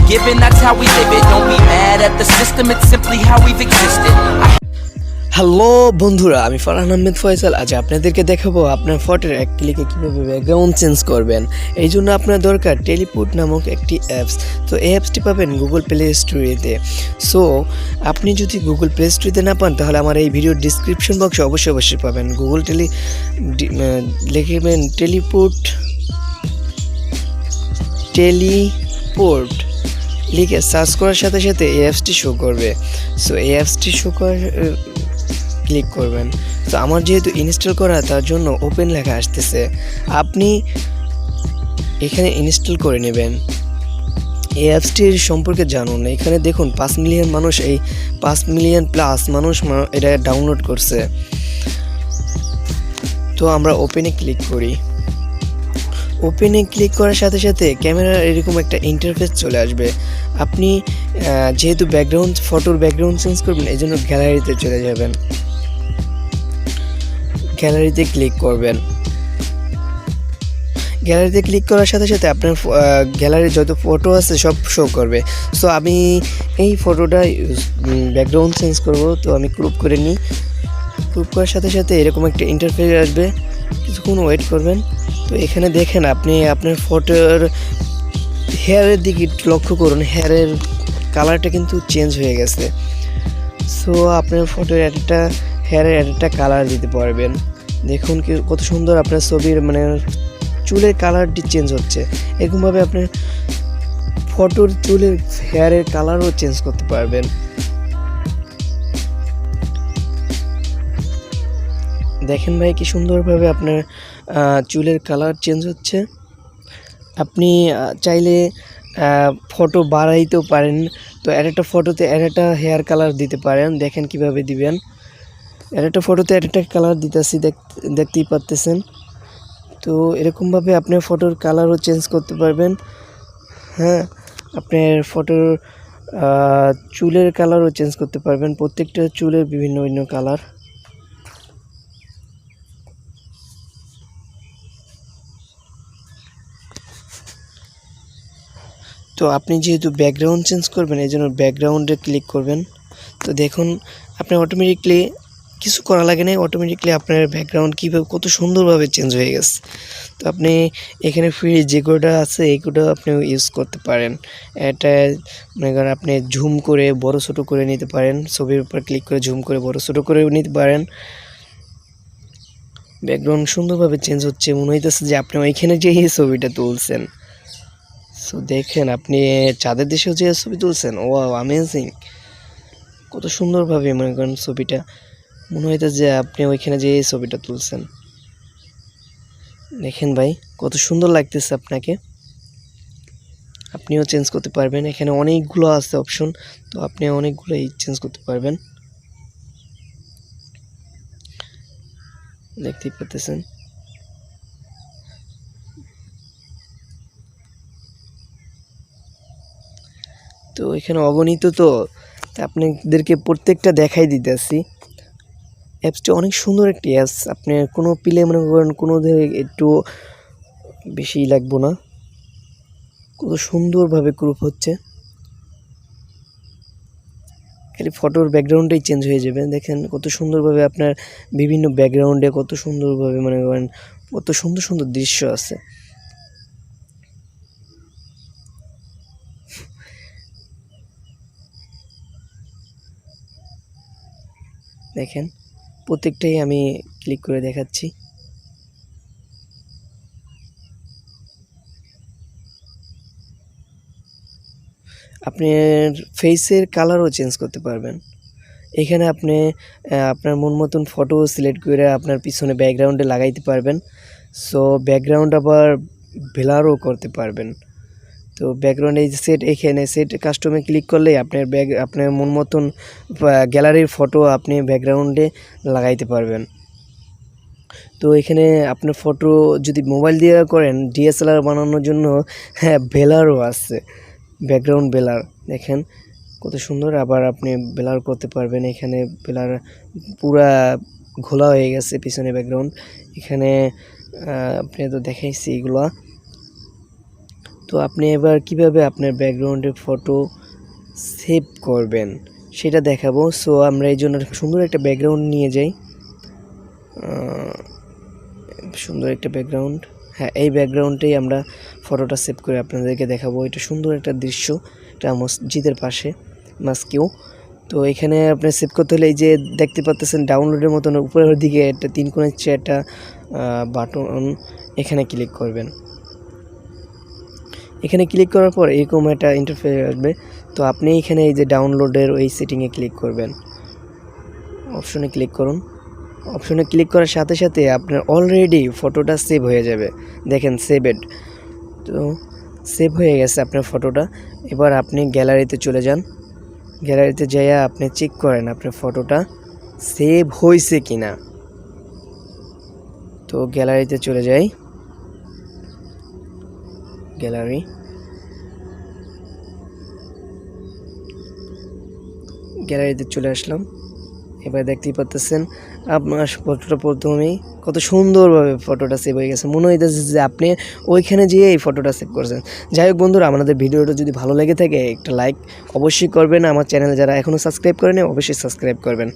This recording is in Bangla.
given, that's how we live it. Don't be mad at the system, it's simply how we've existed. Hello বন্ধুরা, আমি ফারহান আহমেদ ফয়সাল। আজ আপনাদেরকে দেখাবো আপনার ফটোর এক ক্লিকে কীভাবে ব্যাকগ্রাউন্ড চেঞ্জ করবেন। এই জন্য আপনার দরকার টেলিপুট নামক একটি অ্যাপস। তো এই অ্যাপসটি পাবেন গুগল প্লে স্টোরেতে। সো আপনি যদি গুগল প্লে স্টোরেতে না পান তাহলে আমার এই ভিডিওর ডিসক্রিপশন বক্সে অবশ্যই পাবেন। গুগল লিখবেন টেলিপোর্ট লিখে সার্চ করার সাথে সাথে এই অ্যাপসটি শো করবে। সো এই অ্যাপসটি শো করার ক্লিক করবেন। তো আমার যেহেতু ইনস্টল করা তার জন্য ওপেন লেখা আসতেছে, আপনি এখানে ইনস্টল করে নেবেন। এই অ্যাপসটির সম্পর্কে জানুন। এখানে দেখুন 5 মিলিয়ন মানুষ, এই 5 মিলিয়ন প্লাস মানুষ এটা ডাউনলোড করছে। তো আমরা ওপেনে ক্লিক করি। ওপেনে ক্লিক করার সাথে সাথে ক্যামেরার এরকম একটা ইন্টারফেস চলে আসবে। আপনি যেহেতু ফটোর ব্যাকগ্রাউন্ড চেঞ্জ করবেন এই জন্য গ্যালারিতে চলে যাবেন। গ্যালারিতে ক্লিক করবেন। গ্যালারিতে ক্লিক করার সাথে সাথে আপনার গ্যালারির যত ফটো আছে সব শো করবে। সো আমি এই ফটোটা ব্যাকগ্রাউন্ড চেঞ্জ করব, তো আমি ক্রপ করে নিই। ক্রপ করার সাথে সাথে এরকম একটা ইন্টারফেস আসবে, কিছুক্ষণ ওয়েট করবেন। তো এখানে দেখেন আপনি আপনার ফটোর হেয়ারের দিকে লক্ষ্য করুন, হেয়ারের কালারটা কিন্তু চেঞ্জ হয়ে গেছে। সো আপনার ফটোর হেয়ারের একটা কালার দিতে পারবেন। দেখুন কত সুন্দর আপনার ছবির চুলের কালারটি চেঞ্জ হচ্ছে। এরকমভাবে আপনার ফটোর চুলের হেয়ারের কালারও চেঞ্জ করতে পারবেন। দেখেন ভাই কি সুন্দরভাবে আপনার চুলের কালার চেঞ্জ হচ্ছে। আপনি চাইলে ফটো বাড়াইতেও পারেন। তো একটা ফটোতে একটা হেয়ার কালার দিতে পারেন। দেখেন কিভাবে দিবেন। একটা ফটোতে একটা কালার দিতেছি, দেখতেই পারতেছেন। তো এরকমভাবে আপনার ফটোর কালারও চেঞ্জ করতে পারবেন। হ্যাঁ, আপনার ফটোর চুলের কালারও চেঞ্জ করতে পারবেন। প্রত্যেকটা চুলের বিভিন্ন ভিন্ন কালার। তো আপনি যেহেতু ব্যাকগ্রাউন্ড চেঞ্জ করবেন এই জন্য ব্যাকগ্রাউন্ডে ক্লিক করবেন। তো দেখুন আপনার অটোমেটিকলি কিছু করা লাগে না, অটোমেটিকলি আপনার ব্যাকগ্রাউন্ড কীভাবে কত সুন্দরভাবে চেঞ্জ হয়ে গেছে। তো আপনি এখানে ফ্রি যে কোডটা আছে এই কোডটা আপনি ইউজ করতে পারেন। এটা মনে করেন আপনি ঝুম করে বড় ছোটো করে নিতে পারেন। ছবির উপর ক্লিক করে ঝুম করে বড় ছোটো করে নিতে পারেন। ব্যাকগ্রাউন্ড সুন্দরভাবে চেঞ্জ হচ্ছে, মনে হইতেছে যে আপনি ওইখানে যে এই ছবিটা তুলছেন। সো দেখেন আপনি চাঁদের দেশেও যে ছবি তুলছেন, ওয়াও অ্যামেজিং। কত সুন্দরভাবে মনে করেন ছবিটা মনে হইতেছে যে আপনি ওইখানে যে ছবিটা তুলছেন। দেখেন ভাই কত সুন্দর লাগতেছে আপনাকে। আপনিও চেঞ্জ করতে পারবেন। এখানে অনেকগুলো আছে অপশন, তো আপনি অনেকগুলোই চেঞ্জ করতে পারবেন। দেখতেই পাচ্ছেন। তো এখানে অগণিত, তো আপনাদেরকে প্রত্যেকটা দেখাই দিতেছি। অ্যাপসটি অনেক সুন্দর একটি অ্যাপস। আপনি কোনো পিলে মনে করেন কোনো একটু বেশি লাগবো না, কত সুন্দরভাবে গ্রুপ হচ্ছে। খালি ফটোর ব্যাকগ্রাউন্ডটাই চেঞ্জ হয়ে যাবে। দেখেন কত সুন্দরভাবে আপনার বিভিন্ন ব্যাকগ্রাউন্ডে কত সুন্দরভাবে মনে করেন কত সুন্দর সুন্দর দৃশ্য আছে। দেখেন প্রত্যেকটাই আমি ক্লিক করে দেখাচ্ছি। আপনার ফেসের কালারও চেঞ্জ করতে পারবেন। এখানে আপনি আপনার মন মতন ফটো সিলেক্ট করে আপনার পিছনে ব্যাকগ্রাউন্ডে লাগাইতে পারবেন। সো ব্যাকগ্রাউন্ড আবার ব্লারও করতে পারবেন। তো ব্যাকগ্রাউন্ড এই এখানে সেট কাস্টমে ক্লিক করলে আপনার মন মতন গ্যালারির ফটো আপনি ব্যাকগ্রাউন্ডে লাগাইতে পারবেন। তো এখানে আপনার ফটো যদি মোবাইল দিয়ে করেন DSLR বানানোর জন্য বেলারও আছে, ব্যাকগ্রাউন্ড বেলার। দেখেন কত সুন্দর। আবার আপনি বেলার করতে পারবেন। এখানে বেলার পুরা ঘোলা হয়ে গেছে পিছনে ব্যাকগ্রাউন্ড। এখানে আপনি তো দেখাইছি এগুলা। তো আপনি এবার কিভাবে আপনার ব্যাকগ্রাউন্ডের ফটো সেভ করবেন সেটা দেখাবো। সো আমরা এই জন্য সুন্দর একটা ব্যাকগ্রাউন্ড নিয়ে যাই, সুন্দর একটা ব্যাকগ্রাউন্ড। হ্যাঁ, এই ব্যাকগ্রাউন্ডেই আমরা ফটোটা সেভ করে আপনাদেরকে দেখাবো। এটা সুন্দর একটা দৃশ্য, এটা মসজিদের পাশে মাস্কেও। তো এখানে আপনি সেভ করতে হলে এই যে দেখতে পাচ্ছেন ডাউনলোডের মতন উপরের দিকে একটা 3 কোণের চেয়ে একটা বাটন, এখানে ক্লিক করবেন। এখানে ক্লিক করার পর এরকম একটা ইন্টারফেস আসবে। তো আপনি এখানে এই যে ডাউনলোডের ওই সেটিংয়ে ক্লিক করবেন, অপশনে ক্লিক করুন। অপশনে ক্লিক করার সাথে সাথে আপনার অলরেডি ফটোটা সেভ হয়ে যাবে। দেখেন সেভড, তো সেভ হয়ে গেছে আপনার ফটোটা। এবার আপনি গ্যালারিতে চলে যান, গ্যালারিতে যাইয়া আপনি চেক করেন আপনার ফটোটা সেভ হয়েছে কিনা। তো গ্যালারিতে চলে যাই, গ্যালারিতে চলে আসলাম। এবার দেখতেই পাচ্ছেন আপনার ফটোটা প্রথমেই কত সুন্দরভাবে ফটোটা সেভ হয়ে গেছে, মনে হইতেছে যে আপনি ওইখানে যেয়ে এই ফটোটা সেভ করছেন। যাই হোক বন্ধুরা, আমাদের ভিডিওটা যদি ভালো লেগে থাকে একটা লাইক অবশ্যই করবেন। আমার চ্যানেলে যারা এখনও সাবস্ক্রাইব করেনি অবশ্যই সাবস্ক্রাইব করবেন।